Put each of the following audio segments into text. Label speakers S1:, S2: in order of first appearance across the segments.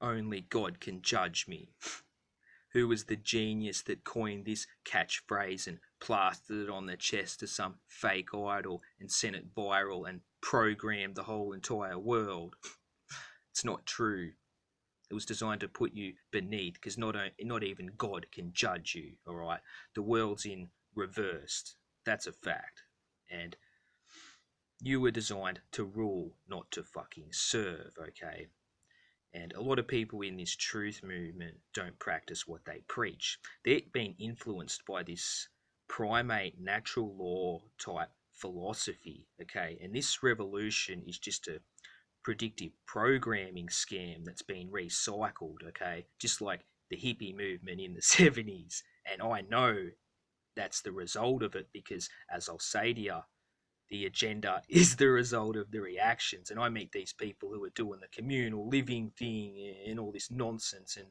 S1: only God can judge me. Who was the genius that coined this catchphrase and plastered it on the chest of some fake idol and sent it viral and programmed the whole entire world? It's not true. It was designed to put you beneath, because not even God can judge you, all right? The world's in reversed. That's a fact. And you were designed to rule, not to fucking serve, okay? And a lot of people in this truth movement don't practice what they preach. They're being influenced by this primate natural law type philosophy, okay? And this revolution is just a predictive programming scam that's been recycled, okay? Just like the hippie movement in the 70s. And I know that's the result of it because, as I'll say to you, the agenda is the result of the reactions. And I meet these people who are doing the communal living thing and all this nonsense, and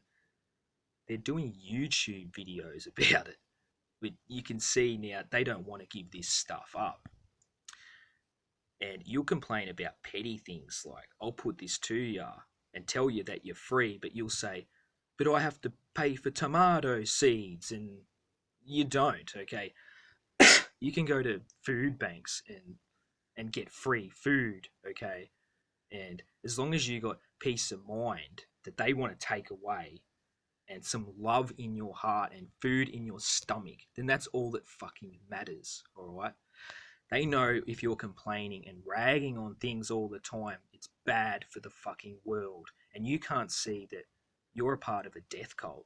S1: they're doing YouTube videos about it. But you can see now they don't want to give this stuff up. And you'll complain about petty things like, I'll put this to you and tell you that you're free, but you'll say, but I have to pay for tomato seeds, and you don't, okay? You can go to food banks and get free food, okay? And as long as you got peace of mind that they want to take away and some love in your heart and food in your stomach, then that's all that fucking matters, all right? They know if you're complaining and ragging on things all the time, it's bad for the fucking world. And you can't see that you're a part of a death cult.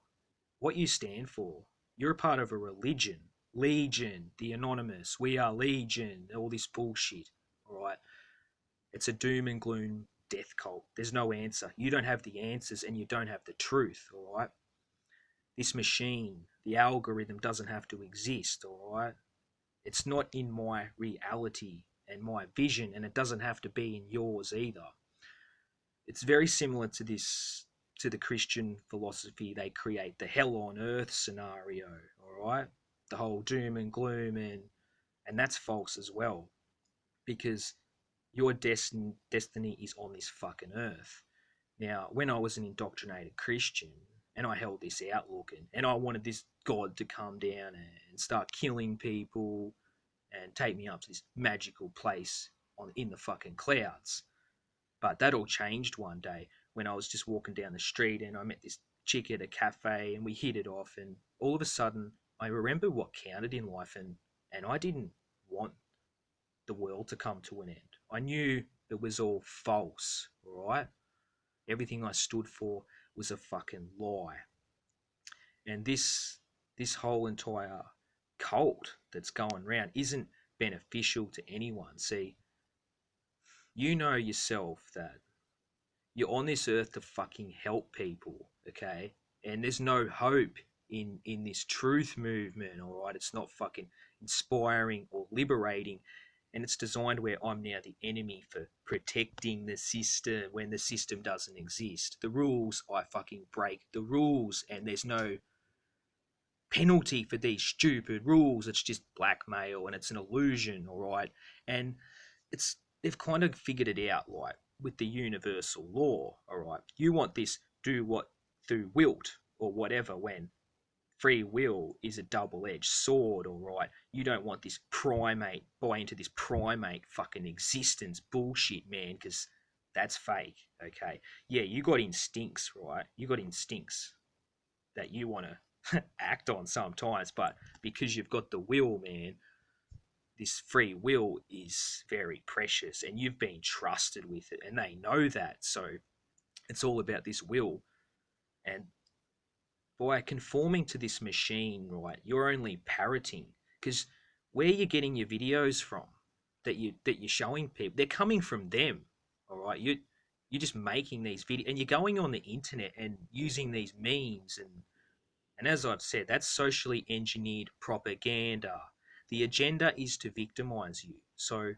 S1: What you stand for, you're a part of a religion. Legion, the Anonymous, we are Legion, all this bullshit, all right? It's a doom and gloom death cult. There's no answer. You don't have the answers and you don't have the truth, all right? This machine, the algorithm doesn't have to exist, all right? It's not in my reality and my vision, and it doesn't have to be in yours either. It's very similar to the Christian philosophy. They create the hell on earth scenario, all right? The whole doom and gloom, and that's false as well, because your destiny is on this fucking earth. Now, when I was an indoctrinated Christian and I held this outlook and I wanted this God to come down and start killing people and take me up to this magical place in the fucking clouds. But that all changed one day when I was just walking down the street and I met this chick at a cafe and we hit it off, and all of a sudden I remember what counted in life, and I didn't want the world to come to an end. I knew it was all false, right? Everything I stood for was a fucking lie. And this whole entire cult that's going around isn't beneficial to anyone. See, you know yourself that you're on this earth to fucking help people, okay? And there's no hope in this truth movement, all right? It's not fucking inspiring or liberating, and it's designed where I'm now the enemy for protecting the system when the system doesn't exist. The rules, I fucking break the rules, and there's no penalty for these stupid rules. It's just blackmail, and it's an illusion, all right? And they've kind of figured it out, like with the universal law, all right? You want this do what through wilt or whatever, when free will is a double-edged sword, all right? You don't want this primate, buy into this primate fucking existence bullshit, man, because that's fake, okay? Yeah, you got instincts, right? You got instincts that you want to act on sometimes, but because you've got the will, man, this free will is very precious, and you've been trusted with it, and they know that. So it's all about this will. And by conforming to this machine, right, you're only parroting, because where you're getting your videos from that you're showing people, they're coming from them, all right? You're just making these videos, and you're going on the internet and using these memes, and as I've said, that's socially engineered propaganda. The agenda is to victimize you. So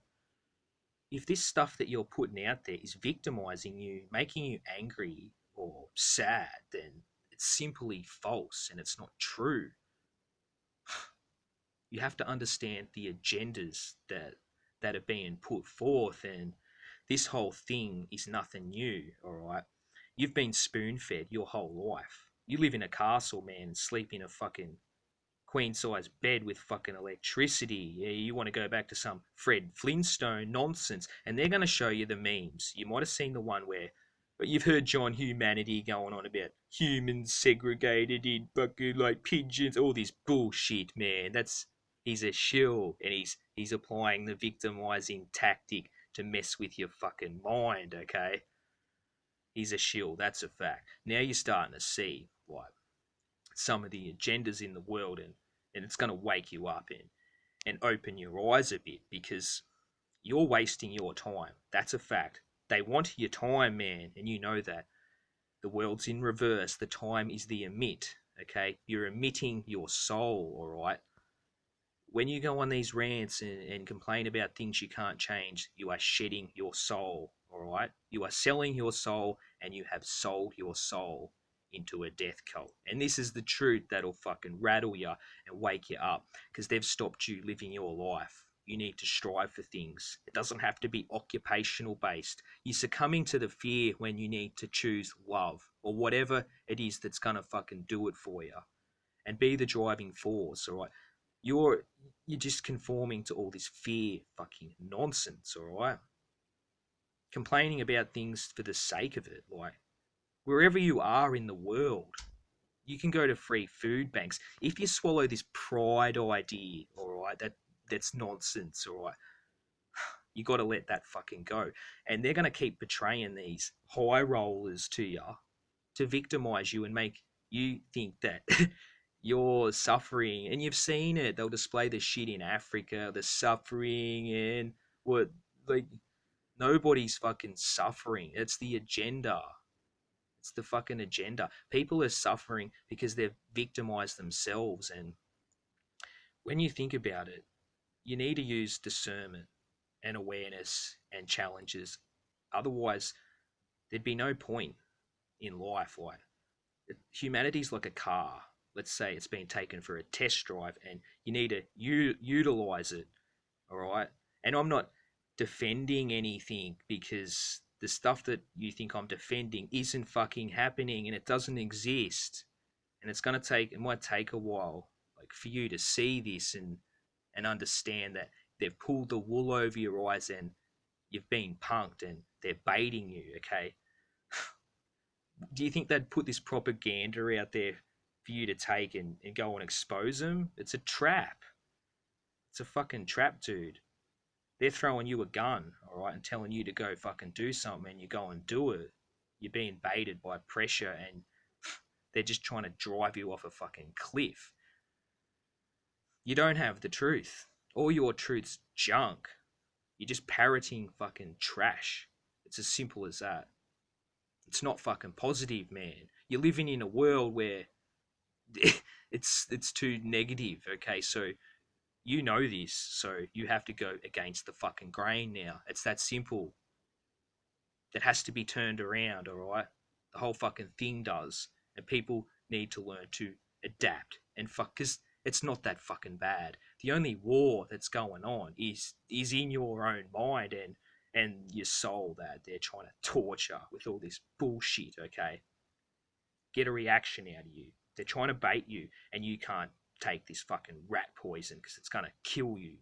S1: if this stuff that you're putting out there is victimizing you, making you angry or sad, then it's simply false and it's not true. You have to understand the agendas that are being put forth, and this whole thing is nothing new, all right? You've been spoon-fed your whole life. You live in a castle, man, and sleep in a fucking queen-size bed with fucking electricity. Yeah, you want to go back to some Fred Flintstone nonsense, and they're going to show you the memes. You might have seen the one where, but you've heard John Humanity going on about humans segregated in fucking like pigeons, all this bullshit, man. He's a shill, and he's applying the victimizing tactic to mess with your fucking mind. Okay, he's a shill. That's a fact. Now you're starting to see like some of the agendas in the world, and it's going to wake you up and open your eyes a bit, because you're wasting your time. That's a fact. They want your time, man, and you know that. The world's in reverse. The time is the emit, okay? You're emitting your soul, all right? When you go on these rants and complain about things you can't change, you are shedding your soul, all right? You are selling your soul, and you have sold your soul into a death cult. And this is the truth that'll fucking rattle you and wake you up, because they've stopped you living your life. You need to strive for things. It doesn't have to be occupational based. You're succumbing to the fear when you need to choose love or whatever it is that's going to fucking do it for you, and be the driving force, all right? You're you're just conforming to all this fear fucking nonsense, all right? Complaining about things for the sake of it, like wherever you are in the world, you can go to free food banks. If you swallow this pride idea, all right, that's nonsense, all right. You got to let that fucking go. And they're going to keep betraying these high rollers to you to victimize you and make you think that you're suffering. And you've seen it. They'll display the shit in Africa, the suffering, and what, like, nobody's fucking suffering. It's the agenda. It's the fucking agenda. People are suffering because they've victimized themselves. And when you think about it, you need to use discernment and awareness and challenges. Otherwise, there'd be no point in life. Like, humanity's like a car. Let's say it's been taken for a test drive, and you need to utilize it. All right. And I'm not defending anything, because the stuff that you think I'm defending isn't fucking happening, and it doesn't exist. And it might take a while, like, for you to see this and understand that they've pulled the wool over your eyes, and you've been punked, and they're baiting you, okay? Do you think they'd put this propaganda out there for you to take and go and expose them? It's a trap. It's a fucking trap, dude. They're throwing you a gun, all right, and telling you to go fucking do something, and you go and do it. You're being baited by pressure, and they're just trying to drive you off a fucking cliff. You don't have the truth. All your truth's junk. You're just parroting fucking trash. It's as simple as that. It's not fucking positive, man. You're living in a world where it's too negative, okay? So you know this, so you have to go against the fucking grain now. It's that simple. It has to be turned around, all right? The whole fucking thing does. And people need to learn to adapt and fuck, because it's not that fucking bad. The only war that's going on is in your own mind and your soul, that they're trying to torture with all this bullshit, okay? Get a reaction out of you. They're trying to bait you, and you can't take this fucking rat poison because it's going to kill you.